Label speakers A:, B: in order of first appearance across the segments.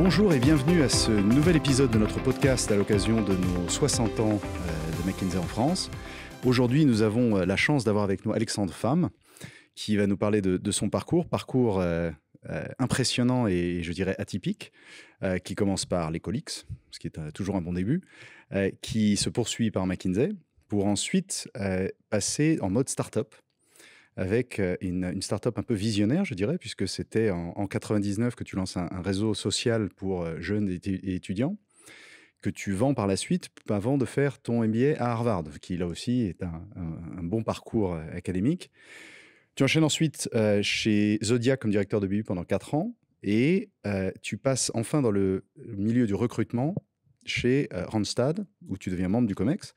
A: Bonjour et bienvenue à ce nouvel épisode de notre podcast à l'occasion de nos 60 ans de McKinsey en France. Aujourd'hui, nous avons la chance d'avoir avec nous Alexandre Pham, qui va nous parler de son parcours impressionnant et je dirais atypique, qui commence par les Colix, ce qui est toujours un bon début, qui se poursuit par McKinsey, pour ensuite passer en mode start-up, avec une start-up un peu visionnaire, je dirais, puisque c'était en 99 que tu lances un réseau social pour jeunes et étudiants, que tu vends par la suite avant de faire ton MBA à Harvard, qui là aussi est un bon parcours académique. Tu enchaînes ensuite chez Zodiac comme directeur de BU pendant 4 ans, et tu passes enfin dans le milieu du recrutement chez Randstad, où tu deviens membre du COMEX,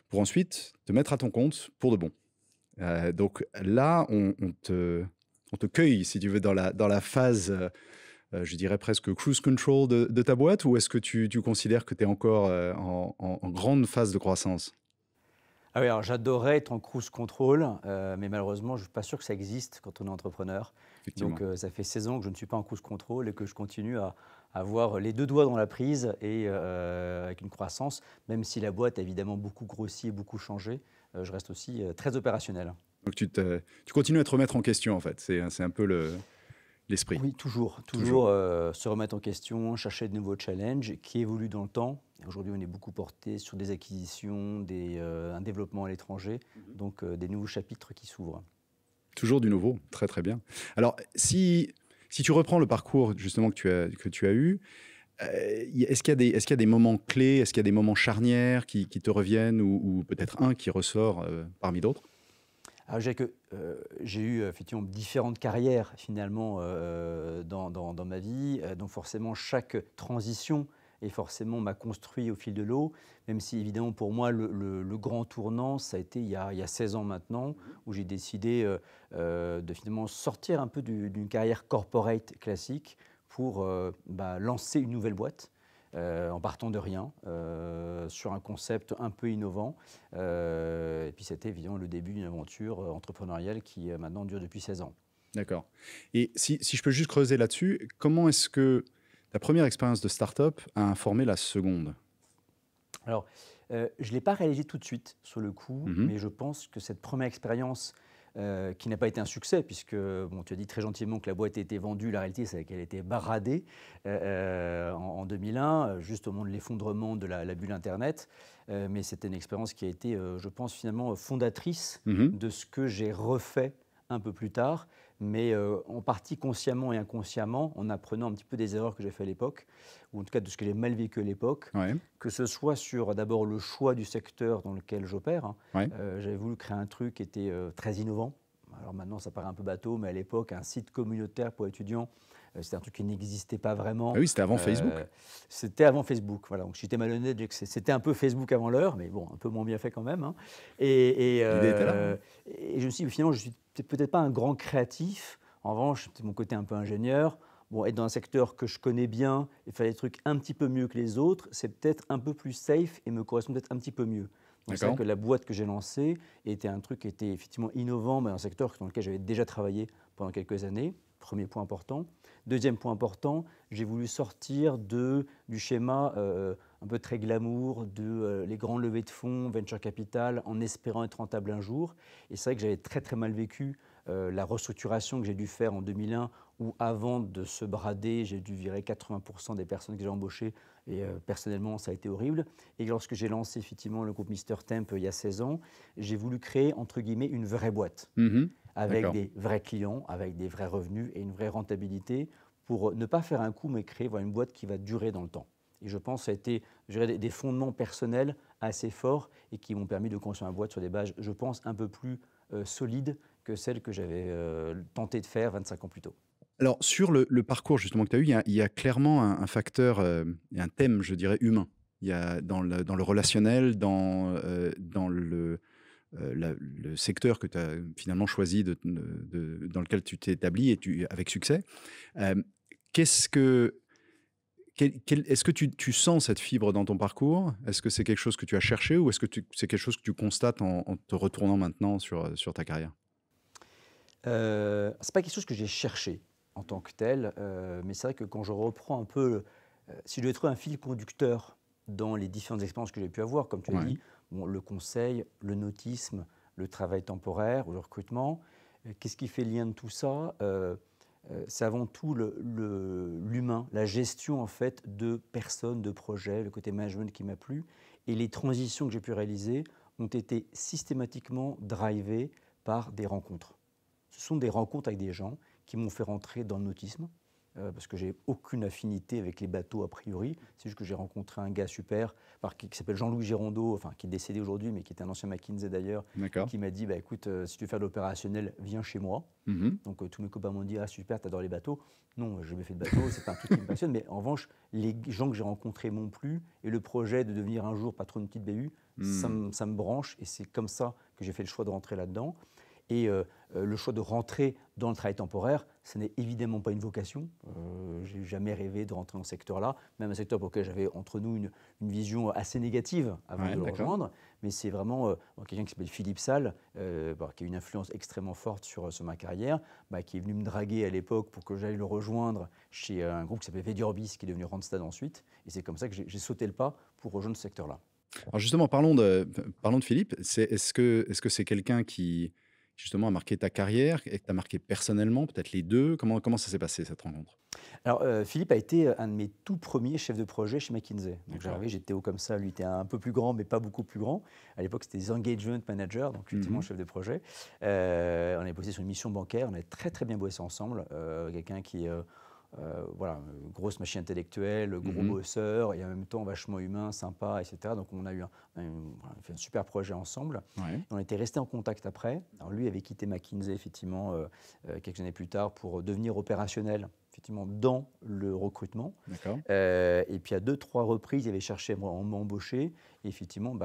A: pour ensuite te mettre à ton compte pour de bon. Donc là, on te cueille, si tu veux, dans la phase, je dirais presque cruise control de ta boîte, ou est-ce que tu considères que tu es encore en grande phase de croissance?
B: Ah oui, alors j'adorerais être en cruise control, mais malheureusement, je ne suis pas sûr que ça existe quand on est entrepreneur.
A: Effectivement.
B: Donc ça fait 16 ans que je ne suis pas en cruise control et que je continue à avoir les deux doigts dans la prise et avec une croissance, même si la boîte a évidemment beaucoup grossi et beaucoup changé, je reste aussi très opérationnel.
A: Donc tu continues à te remettre en question, en fait. C'est un peu l'esprit.
B: Oui, toujours se remettre en question, chercher de nouveaux challenges qui évoluent dans le temps. Aujourd'hui, on est beaucoup porté sur des acquisitions, un développement à l'étranger, donc des nouveaux chapitres qui s'ouvrent.
A: Toujours du nouveau, très très bien. Alors, si tu reprends le parcours justement que tu as eu, est-ce qu'il y a des moments clés, est-ce qu'il y a des moments charnières qui te reviennent, ou peut-être un qui ressort parmi d'autres?
B: Alors, je dirais que j'ai eu effectivement différentes carrières finalement dans ma vie, donc forcément chaque transition et forcément m'a construit au fil de l'eau, même si évidemment pour moi le grand tournant ça a été il y a 16 ans maintenant, où j'ai décidé de finalement sortir un peu d'une carrière corporate classique pour lancer une nouvelle boîte. En partant de rien, sur un concept un peu innovant. Et puis c'était évidemment le début d'une aventure entrepreneuriale qui maintenant dure depuis 16 ans.
A: D'accord. Et si je peux juste creuser là-dessus, comment est-ce que ta première expérience de start-up a informé la seconde?
B: Alors, je ne l'ai pas réalisé tout de suite sur le coup,
A: Mhm.
B: mais je pense que cette première expérience qui n'a pas été un succès, puisque bon, tu as dit très gentiment que la boîte a été vendue, la réalité c'est qu'elle a été baradée en 2001, juste au moment de l'effondrement de la bulle Internet, mais c'était une expérience qui a été, je pense, finalement fondatrice
A: Mhm.
B: de ce que j'ai refait un peu plus tard, mais en partie consciemment et inconsciemment, en apprenant un petit peu des erreurs que j'ai fait à l'époque, ou en tout cas de ce que j'ai mal vécu à l'époque,
A: Ouais.
B: que ce soit sur d'abord le choix du secteur dans lequel j'opère.
A: Ouais.
B: J'avais voulu créer un truc qui était très innovant. Alors maintenant, ça paraît un peu bateau, mais à l'époque, un site communautaire pour étudiants, c'était un truc qui n'existait pas vraiment.
A: Ah oui, c'était avant Facebook.
B: C'était avant Facebook. Voilà. Donc, j'étais malhonnête de dire que c'était un peu Facebook avant l'heure, mais bon, un peu moins bien fait quand même.
A: L'idée était là.
B: Et je me suis dit, finalement, je suis peut-être pas un grand créatif. En revanche, c'était mon côté un peu ingénieur. Bon, être dans un secteur que je connais bien et faire des trucs un petit peu mieux que les autres, c'est peut-être un peu plus safe et me correspond peut-être un petit peu mieux. Donc c'est vrai que la boîte que j'ai lancée était un truc qui était effectivement innovant, mais dans un secteur dans lequel j'avais déjà travaillé pendant quelques années. Premier point important. Deuxième point important, j'ai voulu sortir du schéma un peu très glamour de les grands levées de fonds, venture capital, en espérant être rentable un jour. Et c'est vrai que j'avais très très mal vécu la restructuration que j'ai dû faire en 2001, où avant de se brader, j'ai dû virer 80% des personnes que j'ai embauchées, et personnellement ça a été horrible. Et lorsque j'ai lancé effectivement le groupe Mr Temp il y a 16 ans, j'ai voulu créer entre guillemets une vraie boîte, avec des vrais clients, avec des vrais revenus et une vraie rentabilité, pour ne pas faire un coup mais créer une boîte qui va durer dans le temps. Et je pense que ça a été des fondements personnels assez forts et qui m'ont permis de construire une boîte sur des bases, je pense, un peu plus solides que celles que j'avais tenté de faire 25 ans plus tôt.
A: Alors, sur le parcours justement que tu as eu, il y a clairement un facteur et un thème, je dirais, humain. Il y a dans le relationnel, dans le secteur que tu as finalement choisi, dans lequel tu t'es établi avec succès. Est-ce que tu sens cette fibre dans ton parcours? Est-ce que c'est quelque chose que tu as cherché, ou est-ce que c'est quelque chose que tu constates en te retournant maintenant sur ta carrière?
B: C'est pas quelque chose que j'ai cherché en tant que tel, mais c'est vrai que quand je reprends un peu si je devais trouver un fil conducteur dans les différentes expériences que j'ai pu avoir, comme tu l'as
A: Ouais.
B: dit, bon, le conseil, le nautisme, le travail temporaire ou le recrutement, qu'est-ce qui fait le lien de tout ça? C'est avant tout l'humain, la gestion en fait de personnes, de projets, le côté management qui m'a plu. Et les transitions que j'ai pu réaliser ont été systématiquement drivées par des rencontres. Ce sont des rencontres avec des gens qui m'ont fait rentrer dans le nautisme, parce que j'ai aucune affinité avec les bateaux a priori. C'est juste que j'ai rencontré un gars super qui s'appelle Jean-Louis Girondeau, enfin, qui est décédé aujourd'hui, mais qui était un ancien McKinsey d'ailleurs,
A: D'accord.
B: qui m'a dit bah, écoute, si tu veux faire de l'opérationnel, viens chez moi.
A: Mhm.
B: Donc tous mes copains m'ont dit ah super, t'adores les bateaux. Non, j'ai jamais fait de bateau, c'est pas un truc qui me passionne. Mais en revanche, les gens que j'ai rencontrés m'ont plu et le projet de devenir un jour patron d'une petite BU, ça me branche et c'est comme ça que j'ai fait le choix de rentrer là-dedans. Et le choix de rentrer dans le travail temporaire, ce n'est évidemment pas une vocation. Je n'ai jamais rêvé de rentrer dans ce secteur-là, même un secteur pour lequel j'avais entre nous une vision assez négative avant
A: Ouais,
B: de le
A: d'accord.
B: rejoindre. Mais c'est vraiment quelqu'un qui s'appelle Philippe Salle, qui a une influence extrêmement forte sur ma carrière, qui est venu me draguer à l'époque pour que j'aille le rejoindre chez un groupe qui s'appelait Vedurbis, qui est devenu Randstad ensuite. Et c'est comme ça que j'ai sauté le pas pour rejoindre ce secteur-là.
A: Alors justement, parlons de Philippe. Est-ce que c'est quelqu'un qui, justement, a marqué ta carrière et que t'a marqué personnellement, peut-être les deux? Comment ça s'est passé, cette rencontre?
B: Alors, Philippe a été un de mes tout premiers chefs de projet chez McKinsey. Donc,
A: D'accord.
B: j'arrivais, j'étais haut comme ça, lui était un peu plus grand, mais pas beaucoup plus grand. À l'époque, c'était des engagement managers, donc effectivement
A: Mhm.
B: chef de projet. On avait bossé sur une mission bancaire, on avait très très bien bossé ensemble. Quelqu'un qui voilà, grosse machine intellectuelle, gros
A: Mhm.
B: bosseur, et en même temps vachement humain, sympa, etc. Donc on a eu voilà, on a fait un super projet ensemble.
A: Ouais.
B: Et on était resté en contact après. Alors lui avait quitté McKinsey effectivement quelques années plus tard pour devenir opérationnel effectivement dans le recrutement.
A: D'accord.
B: Et puis à 2-3 reprises, il avait cherché à m'embaucher. Et effectivement,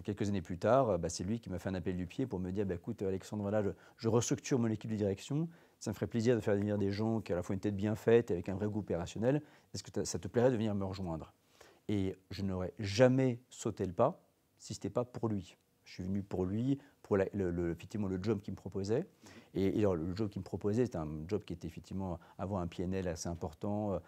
B: quelques années plus tard, c'est lui qui m'a fait un appel du pied pour me dire écoute, Alexandre, voilà, je restructure mon équipe de direction. Ça me ferait plaisir de faire venir des gens qui ont à la fois une tête bien faite et avec un vrai goût opérationnel. Est-ce que ça te plairait de venir me rejoindre? Et je n'aurais jamais sauté le pas si ce n'était pas pour lui. Je suis venu pour lui, pour effectivement le job qu'il me proposait. Et alors, le job qu'il me proposait, c'était un job qui était effectivement avoir un PNL assez important.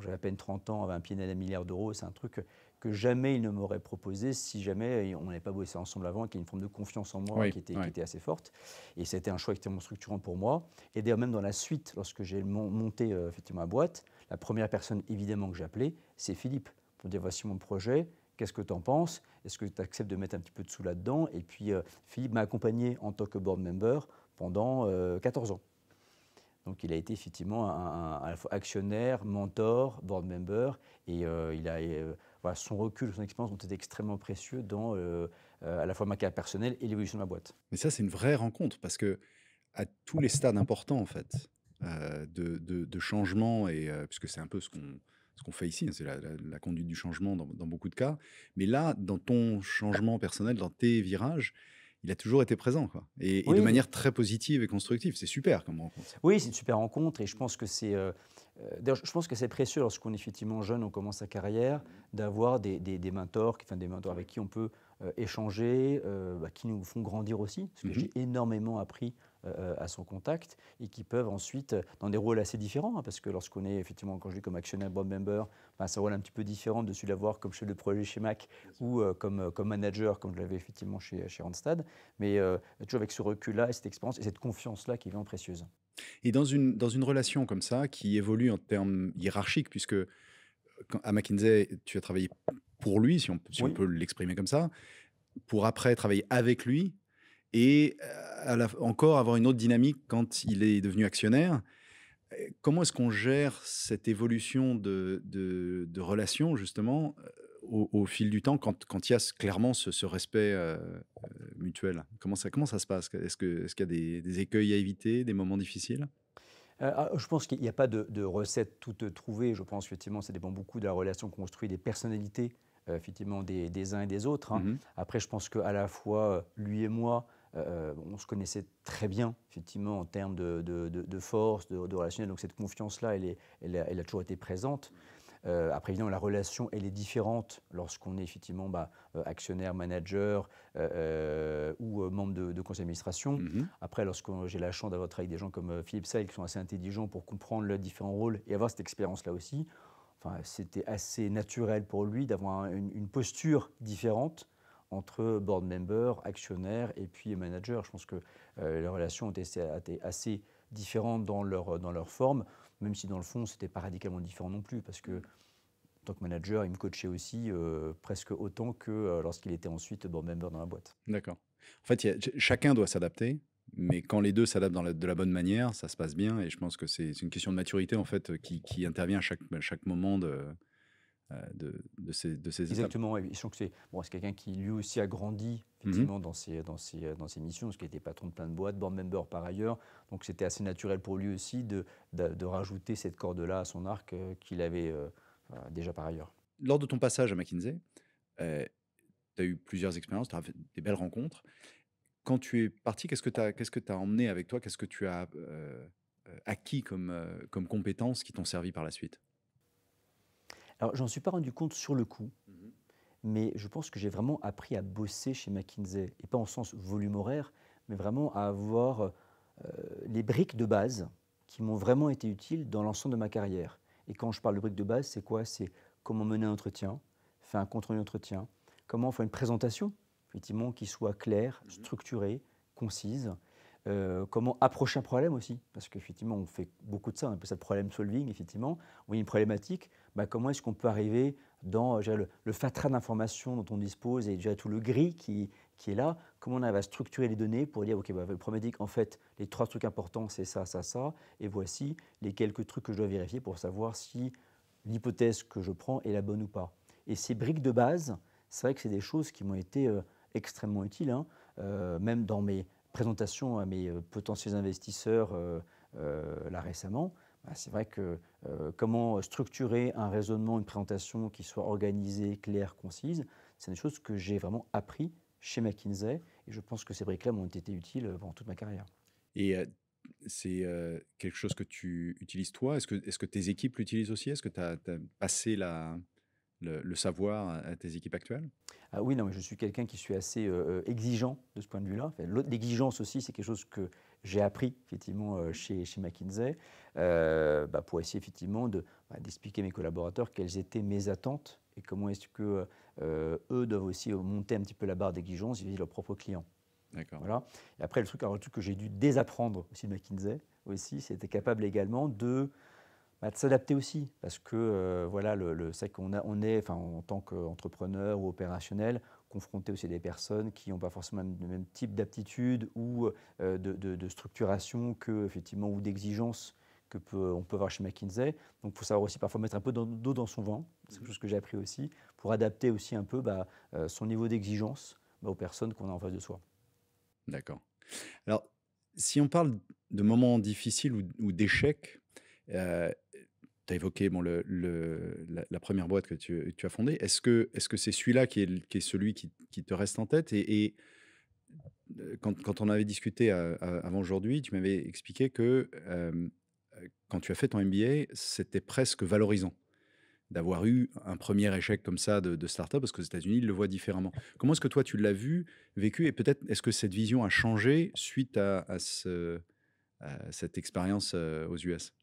B: J'avais à peine 30 ans, avoir un PNL à 1 milliard d'euros. C'est un truc que jamais il ne m'aurait proposé si jamais on n'avait pas bossé ensemble avant, qu'il y a une forme de confiance en moi
A: Oui,
B: qui
A: oui.
B: était assez forte. Et c'était un choix extrêmement structurant pour moi. Et d'ailleurs, même dans la suite, lorsque j'ai monté effectivement ma boîte, la première personne évidemment que j'ai appelée, c'est Philippe, pour dire voici mon projet. Qu'est-ce que tu en penses? Est-ce que tu acceptes de mettre un petit peu de sous là-dedans? Et puis, Philippe m'a accompagné en tant que board member pendant 14 ans. Donc, il a été effectivement à la fois actionnaire, mentor, board member. Et voilà, son recul, son expérience ont été extrêmement précieux dans à la fois ma carrière personnelle et l'évolution de ma boîte.
A: Mais ça, c'est une vraie rencontre parce que à tous les stades importants, en fait, de changement et puisque c'est un peu ce qu'on fait ici, hein, c'est la conduite du changement dans beaucoup de cas. Mais là, dans ton changement personnel, dans tes virages, il a toujours été présent, quoi, et de
B: Oui,
A: manière très positive et constructive. C'est super comme rencontre.
B: oui, c'est une super rencontre et je pense que d'ailleurs, je pense que c'est précieux lorsqu'on est effectivement jeune, on commence sa carrière, d'avoir des mentors, des mentors avec qui on peut échanger, qui nous font grandir aussi, parce que
A: Mhm.
B: j'ai énormément appris à son contact et qui peuvent ensuite, dans des rôles assez différents, hein, parce que lorsqu'on est effectivement, quand je dis comme actionnaire board member, c'est un rôle un petit peu différent de celui d'avoir comme chef de projet chez Mac ou comme manager, comme je l'avais effectivement chez Randstad, mais toujours avec ce recul-là et cette expérience et cette confiance-là qui est vraiment précieuse.
A: Et dans une relation comme ça, qui évolue en termes hiérarchiques, puisque à McKinsey, tu as travaillé pour lui, si on
B: Oui.
A: peut l'exprimer comme ça, pour après travailler avec lui et encore avoir une autre dynamique quand il est devenu actionnaire. Comment est-ce qu'on gère cette évolution de relation, justement, au fil du temps, quand il y a clairement ce respect mutuel? Comment ça se passe? Est-ce qu'il y a des écueils à éviter, des moments difficiles?
B: Je pense qu'il n'y a pas de recette toute trouvée. Je pense effectivement ça dépend beaucoup de la relation construite des personnalités effectivement des uns et des autres, hein.
A: Mhm.
B: Après, je pense qu'à la fois lui et moi, on se connaissait très bien effectivement en termes de force, de relationnel. Donc cette confiance-là, elle a toujours été présente. Après, évidemment, la relation, elle est différente lorsqu'on est effectivement actionnaire, manager ou membre de conseil d'administration.
A: Mhm.
B: Après, lorsque j'ai la chance d'avoir travaillé avec des gens comme Philippe Saïd qui sont assez intelligents pour comprendre leurs différents rôles et avoir cette expérience-là aussi, enfin, c'était assez naturel pour lui d'avoir une posture différente entre board member, actionnaire et puis manager. Je pense que les relations étaient assez différentes dans leur forme, même si dans le fond, ce n'était pas radicalement différent non plus, parce que en tant que manager, il me coachait aussi presque autant que lorsqu'il était ensuite board member dans la boîte.
A: D'accord. En fait, chacun doit s'adapter, mais quand les deux s'adaptent de la bonne manière, ça se passe bien. Et je pense que c'est une question de maturité en fait qui intervient à chaque moment de ces étapes.
B: Exactement, et je sens que c'est quelqu'un qui lui aussi a grandi
A: Mhm.
B: effectivement dans ses missions, parce qu'il était patron de plein de boîtes, board member par ailleurs, donc c'était assez naturel pour lui aussi de rajouter cette corde-là à son arc qu'il avait déjà par ailleurs.
A: Lors de ton passage à McKinsey, tu as eu plusieurs expériences, tu as fait des belles rencontres. Quand tu es parti, qu'est-ce que tu as emmené avec toi? Qu'est-ce que tu as acquis comme compétences qui t'ont servi par la suite?
B: Alors j'en suis pas rendu compte sur le coup,
A: Mhm.
B: mais je pense que j'ai vraiment appris à bosser chez McKinsey, et pas en sens volume horaire, mais vraiment à avoir les briques de base qui m'ont vraiment été utiles dans l'ensemble de ma carrière. Et quand je parle de briques de base, c'est quoi? C'est comment mener un entretien, faire un compte-rendu d'entretien, comment faire une présentation, effectivement, qui soit claire,
A: Mhm.
B: structurée, concise, comment approcher un problème aussi, parce qu'effectivement, on fait beaucoup de ça, on appelle ça le problème solving, effectivement. On a une problématique, bah, comment est-ce qu'on peut arriver dans je dirais, le fatras d'informations dont on dispose et déjà tout le gris qui est là, comment on arrive à structurer les données pour dire, OK, bah, le problématique, en fait, les 3 trucs importants, c'est ça, ça, ça, et voici les quelques trucs que je dois vérifier pour savoir si l'hypothèse que je prends est la bonne ou pas. Et ces briques de base, c'est vrai que c'est des choses qui m'ont été extrêmement utiles, hein. Même dans mes présentations à mes potentiels investisseurs là récemment, bah, c'est vrai que comment structurer un raisonnement, une présentation qui soit organisée, claire, concise, c'est des choses que j'ai vraiment appris chez McKinsey et je pense que ces briques-là m'ont été utiles pendant toute ma carrière.
A: Et c'est quelque chose que tu utilises toi? Est-ce que tes équipes l'utilisent aussi? Est-ce que tu as passé le savoir à tes équipes actuelles?
B: Ah oui, non, mais je suis quelqu'un qui suis assez exigeant de ce point de vue-là. Enfin, l'exigence aussi, c'est quelque chose que j'ai appris effectivement chez McKinsey bah, pour essayer effectivement d'expliquer à mes collaborateurs quelles étaient mes attentes et comment est-ce que eux doivent aussi monter un petit peu la barre d'exigence vis-à-vis de leurs propres clients.
A: D'accord.
B: Voilà. Et après, alors, le truc que j'ai dû désapprendre aussi de McKinsey, aussi, c'était capable également de s'adapter aussi, parce que voilà, c'est qu'on on est, enfin, en tant qu'entrepreneur ou opérationnel, confronté aussi à des personnes qui n'ont pas forcément le même type d'aptitude ou de structuration que, effectivement, ou d'exigence on peut avoir chez McKinsey. Donc, il faut savoir aussi parfois mettre un peu d'eau dans son vin. C'est quelque chose que j'ai appris aussi, pour adapter aussi un peu son niveau d'exigence aux personnes qu'on a en face de soi.
A: D'accord. Alors, si on parle de moments difficiles ou d'échecs, tu as évoqué bon, la première boîte que tu as fondée. Est-ce que c'est celui-là qui est celui qui te reste en tête? Quand on avait discuté avant aujourd'hui, tu m'avais expliqué que quand tu as fait ton MBA, c'était presque valorisant d'avoir eu un premier échec comme ça de start-up, parce qu'aux États-Unis, ils le voient différemment. Comment est-ce que toi, tu l'as vécu, et peut-être est-ce que cette vision a changé suite à cette expérience aux US?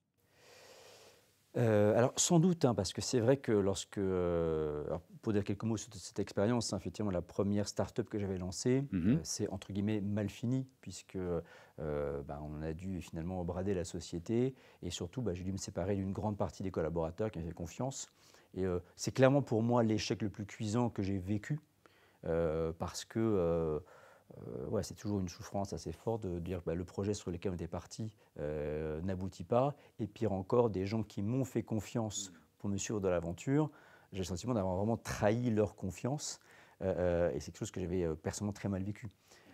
B: Alors sans doute, hein, parce que c'est vrai que alors pour dire quelques mots sur cette expérience, hein, effectivement la première start-up que j'avais lancée,
A: Mhm.
B: c'est entre guillemets «mal fini» puisque, bah, on a dû finalement brader la société et surtout, bah, j'ai dû me séparer d'une grande partie des collaborateurs qui m'avaient fait confiance et c'est clairement pour moi l'échec le plus cuisant que j'ai vécu, parce que, ouais, c'est toujours une souffrance assez forte de dire, bah, le projet sur lequel on était parti n'aboutit pas. Et pire encore, des gens qui m'ont fait confiance pour me suivre dans l'aventure, j'ai le sentiment d'avoir vraiment trahi leur confiance. Et c'est quelque chose que j'avais personnellement très mal vécu.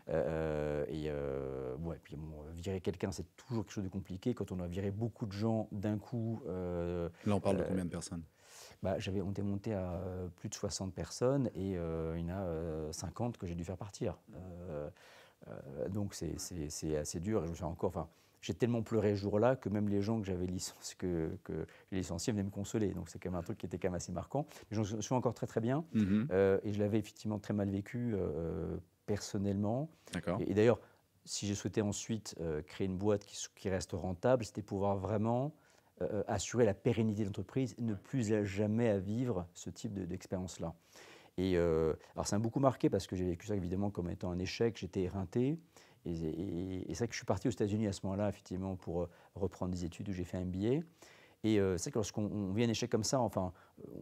B: Ouais, puis bon, virer quelqu'un, c'est toujours quelque chose de compliqué. Quand on a viré beaucoup de gens d'un coup,
A: Là, on parle de
B: euh,
A: combien de personnes?
B: bah, on était monté à plus de 60 personnes et il y en a 50 que j'ai dû faire partir. Donc c'est assez dur. Et je me suis encore, enfin, j'ai tellement pleuré ce jour-là que même les gens que j'avais licenciés, que j'ai licenciés venaient me consoler. Donc c'est quand même un truc qui était quand même assez marquant. Mais je me souviens encore très très bien.
A: Mhm.
B: Et je l'avais effectivement très mal vécu personnellement.
A: D'accord.
B: Et d'ailleurs, si j'ai souhaité ensuite créer une boîte qui reste rentable, c'était pouvoir vraiment assurer la pérennité de l'entreprise, ne plus jamais à vivre ce type d'expérience-là. Et alors ça m'a beaucoup marqué parce que j'ai vécu ça évidemment comme étant un échec, j'étais éreinté. Et c'est vrai que je suis parti aux États-Unis à ce moment-là, effectivement, pour reprendre des études où j'ai fait un MBA. Et c'est vrai que lorsqu'on vit un échec comme ça, enfin,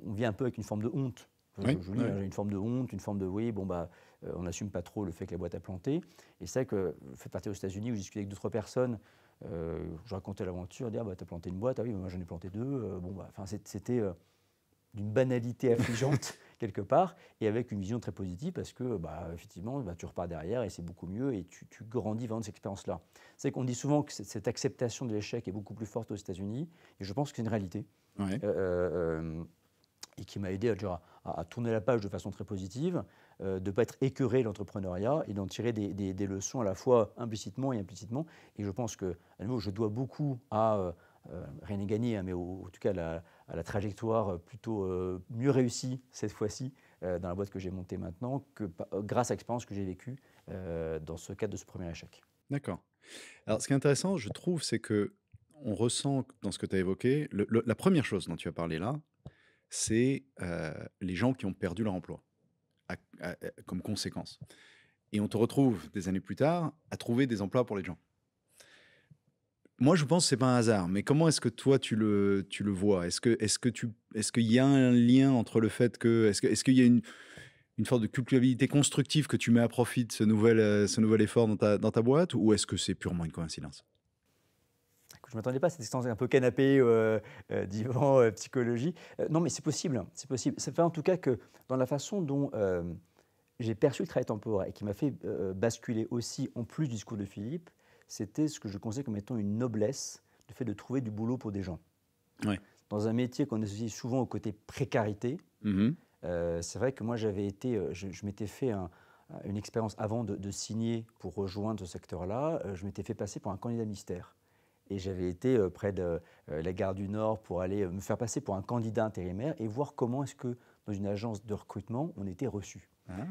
B: on vit un peu avec une forme de honte.
A: Oui,
B: Je vous dis,
A: oui.
B: hein, j'ai une forme de honte, une forme de oui, bon, bah, on n'assume pas trop le fait que la boîte a planté. Et c'est vrai que le fait de partir aux États-Unis où je discutais avec d'autres personnes, je racontais l'aventure, dire, ah, bah, t'as planté une boîte, ah oui, moi j'en ai planté deux. Bon, bah, enfin, c'était d'une banalité affligeante quelque part, et avec une vision très positive parce que, bah, effectivement, bah, tu repars derrière et c'est beaucoup mieux et tu grandis vraiment de cette expérience-là. C'est qu'on dit souvent que cette acceptation de l'échec est beaucoup plus forte aux États-Unis, et je pense que c'est une réalité.
A: Ouais.
B: Et qui m'a aidé à tourner la page de façon très positive, de ne pas être écœuré de l'entrepreneuriat et d'en tirer des leçons à la fois implicitement et implicitement. Et je pense que, à nouveau, je dois beaucoup à rien n'est gagné, hein, mais en tout cas à la trajectoire plutôt mieux réussie cette fois-ci dans la boîte que j'ai montée maintenant, grâce à l'expérience que j'ai vécue dans ce cadre de ce premier échec.
A: D'accord. Alors, ce qui est intéressant, je trouve, c'est que on ressent dans ce que tu as évoqué, la première chose dont tu as parlé là, c'est les gens qui ont perdu leur emploi comme conséquence. Et on te retrouve des années plus tard à trouver des emplois pour les gens. Moi, je pense que c'est pas un hasard, mais comment est-ce que toi tu le vois? Est-ce qu'il y a un lien entre le fait que est-ce qu'il y a une forme de culpabilité constructive que tu mets à profit de ce nouvel effort dans ta boîte, ou est-ce que c'est purement une coïncidence?
B: Je ne m'attendais pas à cette distance un peu canapé, divan, psychologie. Non, mais c'est possible, hein, c'est possible. Ça fait en tout cas que dans la façon dont j'ai perçu le travail temporaire et qui m'a fait basculer aussi, en plus du discours de Philippe, c'était ce que je considère comme étant une noblesse, le fait de trouver du boulot pour des gens.
A: Ouais.
B: Dans un métier qu'on associe souvent au côté précarité,
A: Mhm.
B: c'est vrai que moi j'avais été, je m'étais fait une expérience avant de signer pour rejoindre ce secteur-là, je m'étais fait passer pour un candidat mystère. Et j'avais été près de la gare du Nord pour aller me faire passer pour un candidat intérimaire et voir comment est-ce que dans une agence de recrutement on était reçu.
A: Ah,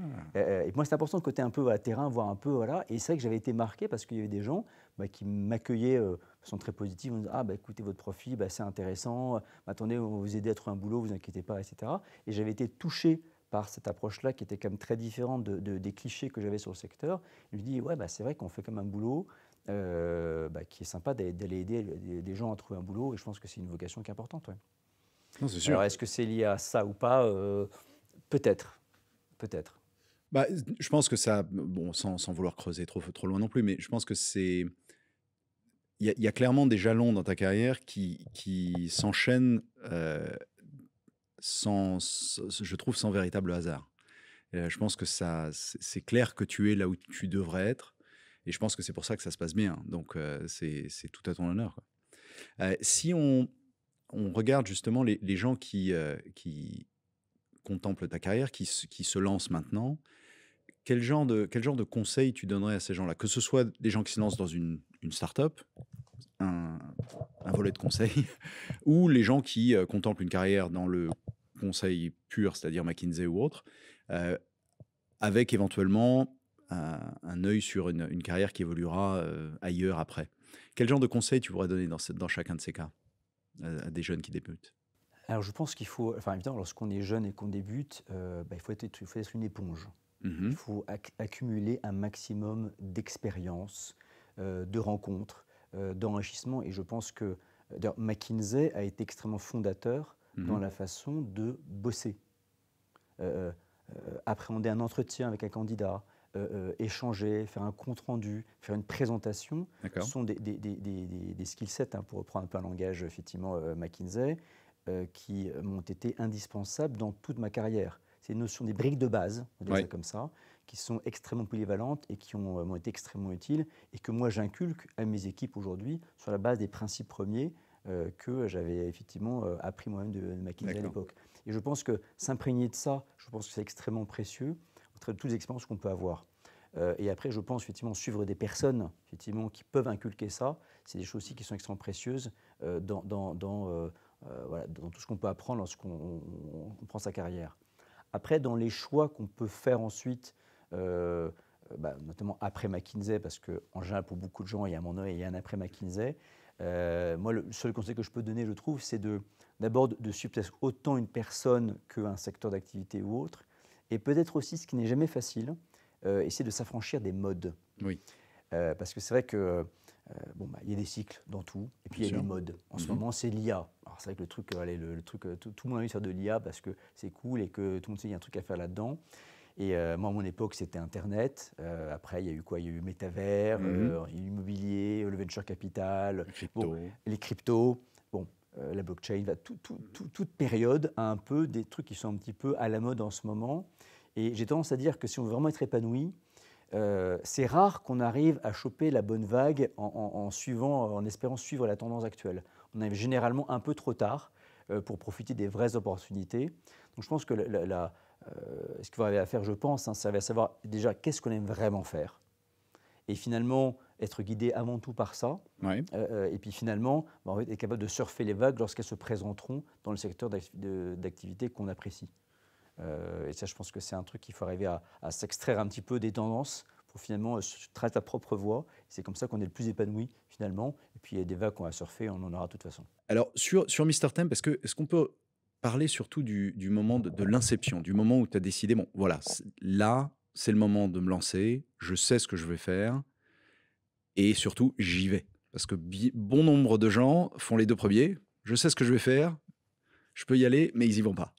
B: Et moi, c'est important de côté un peu terrain, voir un peu, voilà. Et c'est vrai que j'avais été marqué parce qu'il y avait des gens qui m'accueillaient de façon très positive. On me disait, ah, bah, écoutez, votre profil, bah, c'est intéressant. Attendez, on va vous aider à trouver un boulot, vous inquiétez pas, etc. Et j'avais été touché par cette approche-là qui était quand même très différente des clichés que j'avais sur le secteur. Je me dis, ouais, bah, c'est vrai qu'on fait comme un boulot qui est sympa d'aller aider des gens à trouver un boulot. Et je pense que c'est une vocation qui est importante. Ouais.
A: non, c'est sûr.
B: Alors, est-ce que c'est lié à ça ou pas Peut-être. Peut-être.
A: Bah, je pense que ça, bon, sans vouloir creuser trop loin non plus, mais je pense que c'est, il y a clairement des jalons dans ta carrière qui s'enchaînent je trouve, sans véritable hasard. Je pense que c'est clair que tu es là où tu devrais être, et je pense que c'est pour ça que ça se passe bien. Donc, c'est tout à ton honneur, quoi. Si on regarde justement les gens qui contemplent ta carrière, qui se lancent maintenant, quel genre de conseils tu donnerais à ces gens-là? Que ce soit des gens qui se lancent dans une start-up, un, un volet de conseil, ou les gens qui contemplent une carrière dans le conseil pur, c'est-à-dire McKinsey ou autre, euh, avec éventuellement un œil sur une carrière qui évoluera ailleurs après. Quel genre de conseils tu pourrais donner dans chacun de ces cas à des jeunes qui débutent?
B: Alors je pense qu'il faut, enfin évidemment, lorsqu'on est jeune et qu'on débute, il faut être une éponge. Il
A: Mhm.
B: faut accumuler un maximum d'expérience, de rencontres, d'enrichissement. Et je pense que d'ailleurs, McKinsey a été extrêmement fondateur dans
A: Mhm.
B: la façon de bosser. Euh, Appréhender un entretien avec un candidat, échanger, faire un compte-rendu, faire une présentation,
A: D'accord.
B: sont des skill sets, hein, pour reprendre un peu un langage effectivement McKinsey, qui m'ont été indispensables dans toute ma carrière. C'est une notion des briques de base, on va dire
A: Oui.
B: ça comme ça, qui sont extrêmement polyvalentes et qui m'ont été extrêmement utiles et que moi j'inculque à mes équipes aujourd'hui sur la base des principes premiers que j'avais effectivement appris moi-même de McKinsey à
A: D'accord.
B: l'époque. Et je pense que s'imprégner de ça, je pense que c'est extrêmement précieux, entre toutes les expériences qu'on peut avoir. Et après, je pense effectivement suivre des personnes effectivement, qui peuvent inculquer ça, c'est des choses aussi qui sont extrêmement précieuses voilà, dans tout ce qu'on peut apprendre lorsqu'on prend sa carrière. Après, dans les choix qu'on peut faire ensuite, notamment après McKinsey, parce qu'en général, pour beaucoup de gens, il y a un moment et il y a un après McKinsey, Moi, le seul conseil que je peux donner, je trouve, c'est d'abord de suivre peut-être autant une personne qu'un secteur d'activité ou autre, et peut-être aussi, ce qui n'est jamais facile, essayer de s'affranchir des modes.
A: Oui,
B: Parce que c'est vrai que bon, bah, il y a des cycles dans tout, et puis
A: bien
B: il y a des
A: sûr.
B: modes. En ce
A: Mhm.
B: moment, c'est l'IA. Alors c'est vrai que le truc, allez, le truc, tout le monde a envie de faire de l'IA parce que c'est cool et que tout le monde sait qu'il y a un truc à faire là-dedans. Et moi, à mon époque, c'était Internet. Après, il y a eu quoi? Il y a eu métavers,
A: Mhm.
B: l'immobilier, le venture capital, bon,
A: Crypto.
B: les cryptos, bon, la blockchain. Toute période a un peu des trucs qui sont un petit peu à la mode en ce moment. Et j'ai tendance à dire que si on veut vraiment être épanoui, c'est rare qu'on arrive à choper la bonne vague en espérant suivre la tendance actuelle. On arrive généralement un peu trop tard pour profiter des vraies opportunités. Donc je pense que ce qu'il faut arriver à faire, je pense, hein, ça va savoir déjà qu'est-ce qu'on aime vraiment faire. Et finalement, être guidé avant tout par ça.
A: Ouais.
B: Et puis finalement, bah, en fait, être capable de surfer les vagues lorsqu'elles se présenteront dans le secteur d'activité qu'on apprécie. Et ça, je pense que c'est un truc qu'il faut arriver à s'extraire un petit peu des tendances pour finalement tracer ta propre voie. C'est comme ça qu'on est le plus épanoui finalement. Et puis il y a des vagues qu'on va surfer, on en aura de toute façon.
A: Alors, sur Mister Temp, est-ce qu'on peut parler surtout du moment de l'inception, du moment où tu as décidé, bon, voilà, là, c'est le moment de me lancer, je sais ce que je vais faire, et surtout, j'y vais. Parce que bon nombre de gens font les deux premiers, je sais ce que je vais faire, je peux y aller, mais ils y vont pas.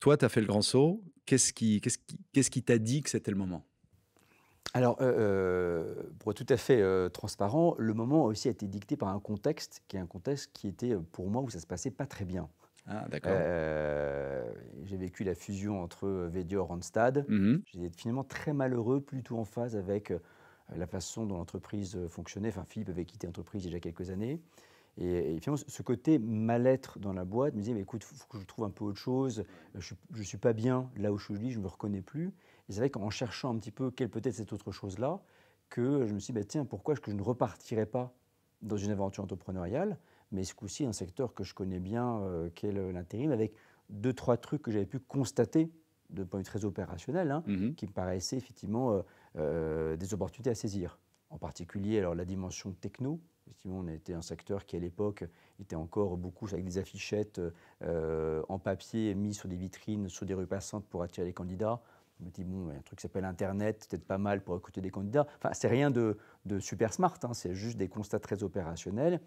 A: Toi, tu as fait le grand saut, qu'est-ce qui t'a dit que c'était le moment?
B: Alors, pour être tout à fait transparent, le moment aussi a été dicté par un contexte qui est un contexte qui était pour moi où ça se passait pas très bien.
A: Ah, d'accord.
B: Euh, j'ai vécu la fusion entre Vedior et Randstad.
A: Mhm.
B: J'ai été finalement très malheureux, plutôt en phase avec la façon dont l'entreprise fonctionnait. Enfin, Philippe avait quitté l'entreprise il y a déjà quelques années. Et finalement, ce côté mal-être dans la boîte me disait, mais écoute, il faut que je trouve un peu autre chose. Je ne suis pas bien là où je suis, je ne me reconnais plus. Et c'est vrai qu'en cherchant un petit peu quelle peut être cette autre chose-là, que je me suis dit, bah, tiens, pourquoi est-ce que je ne repartirais pas dans une aventure entrepreneuriale, mais ce coup-ci, un secteur que je connais bien, qui est l'intérim, avec deux, trois trucs que j'avais pu constater de point de vue très opérationnel, hein,
A: Mhm.
B: qui me paraissaient effectivement des opportunités à saisir. En particulier, alors la dimension techno. Effectivement, on était un secteur qui, à l'époque, était encore beaucoup avec des affichettes en papier mises sur des vitrines, sur des rues passantes pour attirer les candidats. Je me dis, bon, il y a un truc qui s'appelle Internet, c'est peut-être pas mal pour recruter des candidats. Enfin, c'est rien de super smart, hein, c'est juste des constats très opérationnels.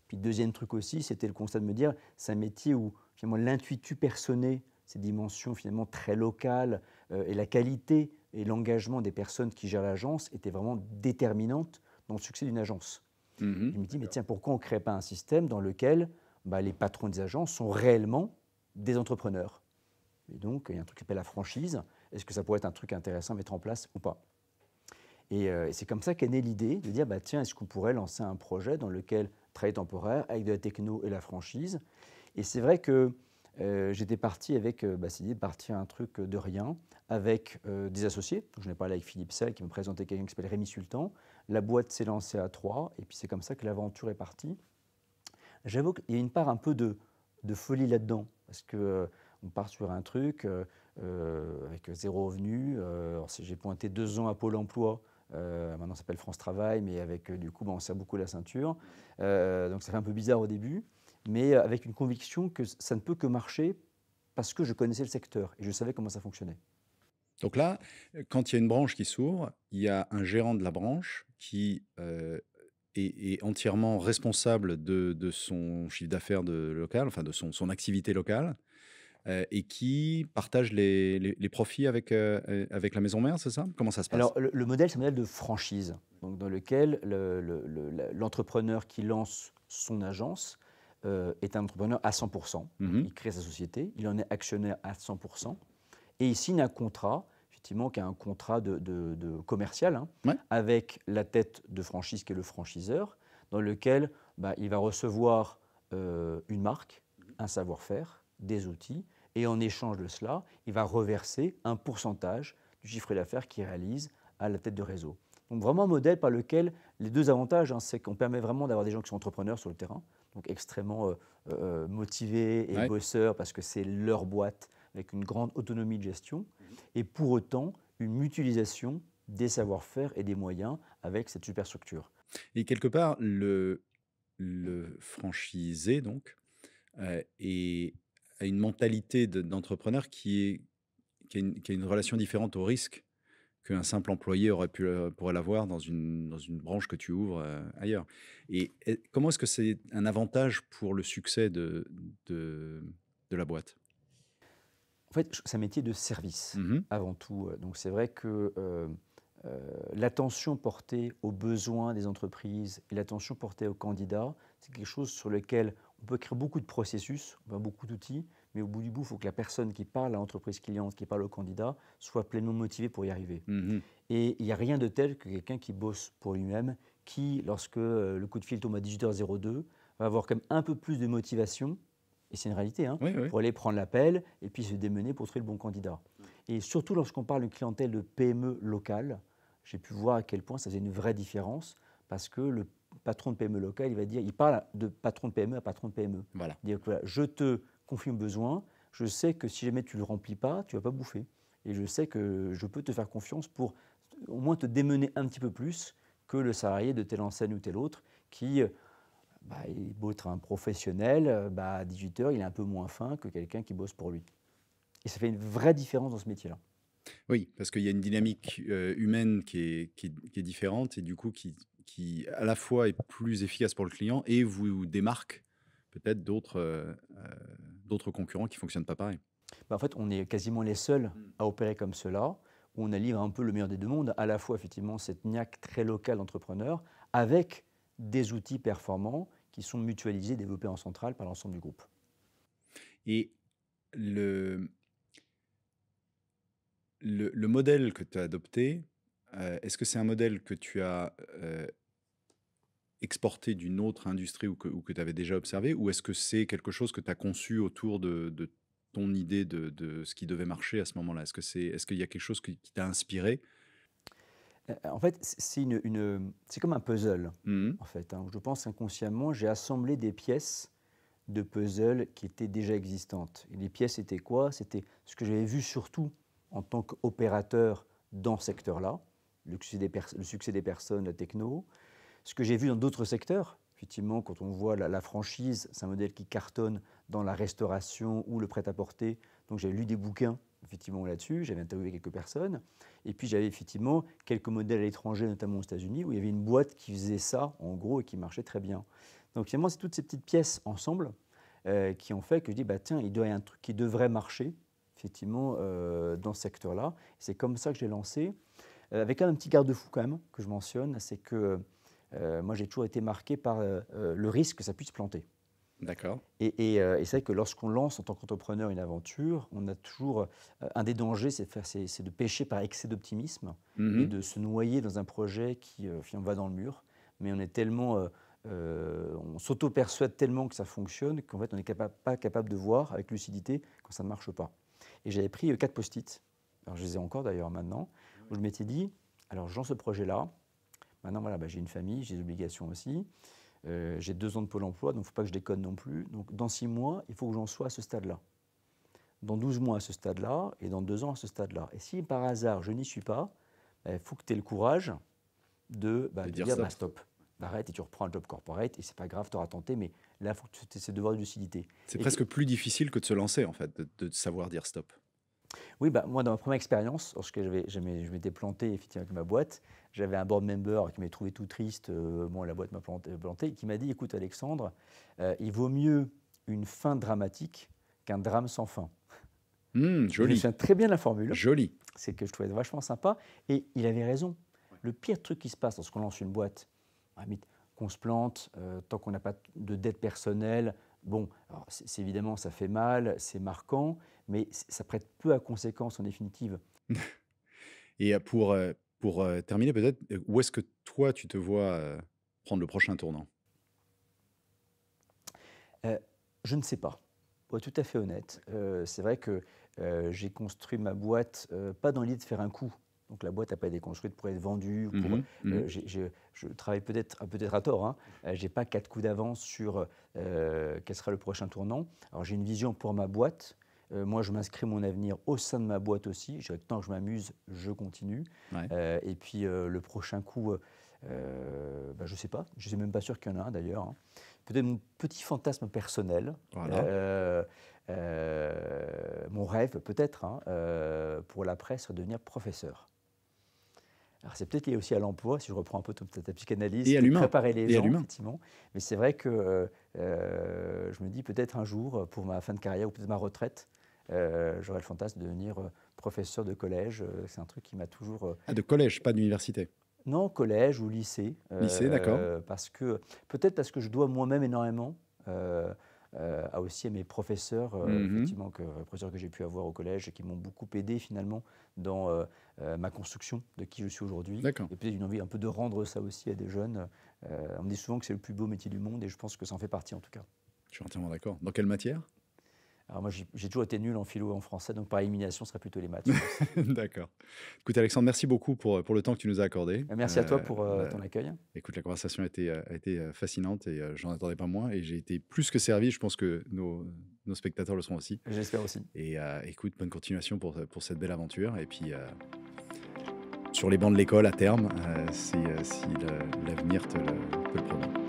B: Puis, deuxième truc aussi, c'était le constat de me dire, c'est un métier où, finalement, l'intuitu personné, ces dimensions finalement très locales, et la qualité et l'engagement des personnes qui gèrent l'agence étaient vraiment déterminantes dans le succès d'une agence.
A: Mhm.
B: Je me dis, mais tiens, pourquoi on ne crée pas un système dans lequel bah, les patrons des agences sont réellement des entrepreneurs? Et donc, il y a un truc qui s'appelle la franchise. Est-ce que ça pourrait être un truc intéressant à mettre en place ou pas? Et c'est comme ça qu'est née l'idée de dire, bah, tiens, est-ce qu'on pourrait lancer un projet dans lequel travail temporaire avec de la techno et la franchise? Et c'est vrai que j'étais parti avec cette idée de partir un truc de rien, avec des associés. Donc, j'en ai parlé avec Philippe Sell, qui me présentait quelqu'un qui s'appelle Rémi Sultan. La boîte s'est lancée à trois, et puis c'est comme ça que l'aventure est partie. J'avoue qu'il y a une part un peu de folie là-dedans, parce que on part sur un truc avec zéro revenu. J'ai pointé 2 ans à Pôle emploi, maintenant ça s'appelle France Travail, mais avec du coup, bah, on serre beaucoup la ceinture. Donc ça fait un peu bizarre au début, mais avec une conviction que ça ne peut que marcher parce que je connaissais le secteur et je savais comment ça fonctionnait.
A: Donc là, quand il y a une branche qui s'ouvre, il y a un gérant de la branche qui est entièrement responsable de son chiffre d'affaires local, enfin de son activité locale, et qui partage les profits avec la maison mère, c'est ça? Comment ça se passe?
B: Alors, le modèle, c'est un modèle de franchise, donc dans lequel l'entrepreneur qui lance son agence est un entrepreneur à 100%. Donc,
A: Mhm.
B: il crée sa société, il en est actionnaire à 100%, et il signe un contrat, effectivement, qui est un contrat de commercial, hein,
A: Ouais.
B: avec la tête de franchise qui est le franchiseur, dans lequel bah, il va recevoir une marque, un savoir-faire, des outils, et en échange de cela, il va reverser un pourcentage du chiffre d'affaires qu'il réalise à la tête de réseau. Donc vraiment un modèle par lequel les deux avantages, hein, c'est qu'on permet vraiment d'avoir des gens qui sont entrepreneurs sur le terrain, donc extrêmement motivés et
A: Ouais.
B: bosseurs parce que c'est leur boîte avec une grande autonomie de gestion, et pour autant une mutualisation des savoir-faire et des moyens avec cette superstructure.
A: Et quelque part, le franchisé, donc, et a une mentalité d'entrepreneur qui a une relation différente au risque qu'un simple employé pourrait l'avoir dans une branche que tu ouvres ailleurs. Et comment est-ce que c'est un avantage pour le succès de, de la boîte?
B: En fait, c'est un métier de service
A: Mhm.
B: avant tout. Donc c'est vrai que l'attention portée aux besoins des entreprises et l'attention portée aux candidats, c'est quelque chose sur lequel on peut créer beaucoup de processus, beaucoup d'outils, mais au bout du bout, il faut que la personne qui parle à l'entreprise cliente, qui parle au candidat, soit pleinement motivée pour y arriver.
A: Mhm.
B: Et il n'y a rien de tel que quelqu'un qui bosse pour lui-même, qui, lorsque le coup de fil tombe à 18h02, va avoir quand même un peu plus de motivation, et c'est une réalité, hein,
A: Oui, oui.
B: pour aller prendre l'appel et puis se démener pour trouver le bon candidat. Et surtout lorsqu'on parle d'une clientèle de PME locale, j'ai pu voir à quel point ça faisait une vraie différence, parce que le patron de PME locale, il parle de patron de PME à patron de PME.
A: Voilà.
B: Il dit que voilà, je te confie un besoin, je sais que si jamais tu ne le remplis pas, tu ne vas pas bouffer. Et je sais que je peux te faire confiance pour au moins te démener un petit peu plus que le salarié de telle enseigne ou telle autre qui, il beau être un professionnel, à 18h, il est un peu moins fin que quelqu'un qui bosse pour lui. Et ça fait une vraie différence dans ce métier-là.
A: Oui, parce qu'il y a une dynamique humaine qui est différente et du coup qui à la fois est plus efficace pour le client et vous démarque peut-être d'autres concurrents qui fonctionnent pas pareil.
B: En fait, on est quasiment les seuls à opérer comme cela, où on allie un peu le meilleur des deux mondes, à la fois effectivement cette niaque très locale d'entrepreneurs, avec des outils performants qui sont mutualisés, développés en centrale par l'ensemble du groupe.
A: Et le, le modèle que tu as adopté, est-ce que c'est un modèle que tu as exporté d'une autre industrie ou que tu avais déjà observé, ou est-ce que c'est quelque chose que tu as conçu autour de ton idée de ce qui devait marcher à ce moment-là? Est-ce qu'il y a quelque chose qui t'a inspiré?
B: En fait, c'est comme un puzzle,
A: Mhm.
B: en fait, hein. Je pense inconsciemment, j'ai assemblé des pièces de puzzle qui étaient déjà existantes. Et les pièces étaient quoi? C'était ce que j'avais vu surtout en tant qu'opérateur dans ce secteur-là, le succès des personnes, la techno, ce que j'ai vu dans d'autres secteurs. Effectivement, quand on voit la franchise, c'est un modèle qui cartonne dans la restauration ou le prêt-à-porter. Donc j'ai lu des bouquins effectivement là-dessus, j'avais interviewé quelques personnes. Et puis j'avais effectivement quelques modèles à l'étranger, notamment aux États-Unis, où il y avait une boîte qui faisait ça en gros et qui marchait très bien. Donc finalement, c'est toutes ces petites pièces ensemble qui ont fait que je dis, tiens, il doit y avoir un truc qui devrait marcher effectivement dans ce secteur-là. C'est comme ça que j'ai lancé, avec un petit garde-fou quand même que je mentionne, c'est que moi, j'ai toujours été marqué par le risque que ça puisse planter.
A: D'accord.
B: Et c'est vrai que lorsqu'on lance en tant qu'entrepreneur une aventure, on a toujours un des dangers, c'est de pécher par excès d'optimisme et
A: Mhm.
B: de se noyer dans un projet qui finalement va dans le mur. Mais on est tellement, on s'auto-persuade tellement que ça fonctionne qu'en fait on n'est pas capable de voir avec lucidité quand ça ne marche pas. Et j'avais pris 4 post-it, alors je les ai encore d'ailleurs maintenant, où je m'étais dit, alors je lance ce projet-là. Maintenant, voilà, j'ai une famille, j'ai des obligations aussi. J'ai 2 ans de Pôle emploi, donc il ne faut pas que je déconne non plus. Donc dans 6 mois, il faut que j'en sois à ce stade-là. Dans 12 mois à ce stade-là, et dans 2 ans à ce stade-là. Et si par hasard je n'y suis pas, il faut que tu aies le courage de
A: dire
B: dire
A: stop.
B: stop. Arrête et tu reprends un job corporate et c'est pas grave, tu auras tenté, mais là, il faut que tu aies ce devoir de lucidité.
A: C'est
B: Et
A: presque plus difficile que de se lancer, en fait, de savoir dire stop.
B: oui, moi, dans ma première expérience, lorsque je m'étais planté effectivement avec ma boîte, j'avais un board member qui m'avait trouvé tout triste. La boîte m'a planté, et qui m'a dit, écoute Alexandre, il vaut mieux une fin dramatique qu'un drame sans fin. Je me
A: Joli,
B: souviens très bien de la formule,
A: joli.
B: c'est que je trouvais vachement sympa, et il avait raison. Le pire truc qui se passe lorsqu'on lance une boîte, qu'on se plante, tant qu'on n'a pas de dette personnelle, bon, alors c'est évidemment, ça fait mal, c'est marquant, mais ça prête peu à conséquence en définitive.
A: Et pour terminer, peut-être, où est-ce que toi, tu te vois prendre le prochain tournant?
B: Je ne sais pas. Pour être tout à fait honnête, c'est vrai que j'ai construit ma boîte pas dans l'idée de faire un coup. Donc la boîte n'a pas été construite pour être vendue.
A: Mhm, mhm.
B: Je travaille peut-être à tort. Hein. Je n'ai pas 4 coups d'avance sur quel sera le prochain tournant. Alors j'ai une vision pour ma boîte Moi, je m'inscris mon avenir au sein de ma boîte aussi. Tant que je m'amuse, je continue.
A: Ouais.
B: Et puis, le prochain coup, je ne sais pas. Je ne suis même pas sûr qu'il y en a un d'ailleurs, hein. Peut-être mon petit fantasme personnel.
A: Voilà.
B: Mon rêve, peut-être, hein, pour l'après, serait de devenir professeur. Alors, c'est peut-être lié aussi à l'emploi, si je reprends un peu ta psychanalyse,
A: Et à
B: de
A: l'humain.
B: préparer les
A: Et à
B: gens,
A: l'humain.
B: effectivement. Mais c'est vrai que je me dis peut-être un jour, pour ma fin de carrière ou peut-être ma retraite, j'aurai le fantasme de devenir professeur de collège. C'est un truc qui m'a toujours...
A: Ah, de collège, pas d'université.
B: non, collège ou lycée.
A: Lycée, d'accord.
B: Peut-être parce que je dois moi-même énormément. Aussi à mes professeurs, effectivement, professeurs que j'ai pu avoir au collège et qui m'ont beaucoup aidé finalement dans ma construction de qui je suis aujourd'hui.
A: D'accord.
B: Et peut-être une envie un peu de rendre ça aussi à des jeunes. On me dit souvent que c'est le plus beau métier du monde et je pense que ça en fait partie en tout cas.
A: Je suis entièrement d'accord. Dans quelle matière?
B: Alors moi j'ai toujours été nul en philo et en français, donc par élimination ce serait plutôt les maths, je pense.
A: D'accord. Écoute, Alexandre, merci beaucoup pour le temps que tu nous as accordé.
B: Merci à toi pour ton accueil.
A: Écoute, la conversation a été fascinante et j'en attendais pas moins. Et j'ai été plus que servi. Je pense que nos spectateurs le seront aussi.
B: J'espère aussi.
A: Et écoute, bonne continuation pour cette belle aventure. Et puis, sur les bancs de l'école à terme, si l'avenir peut le permettre.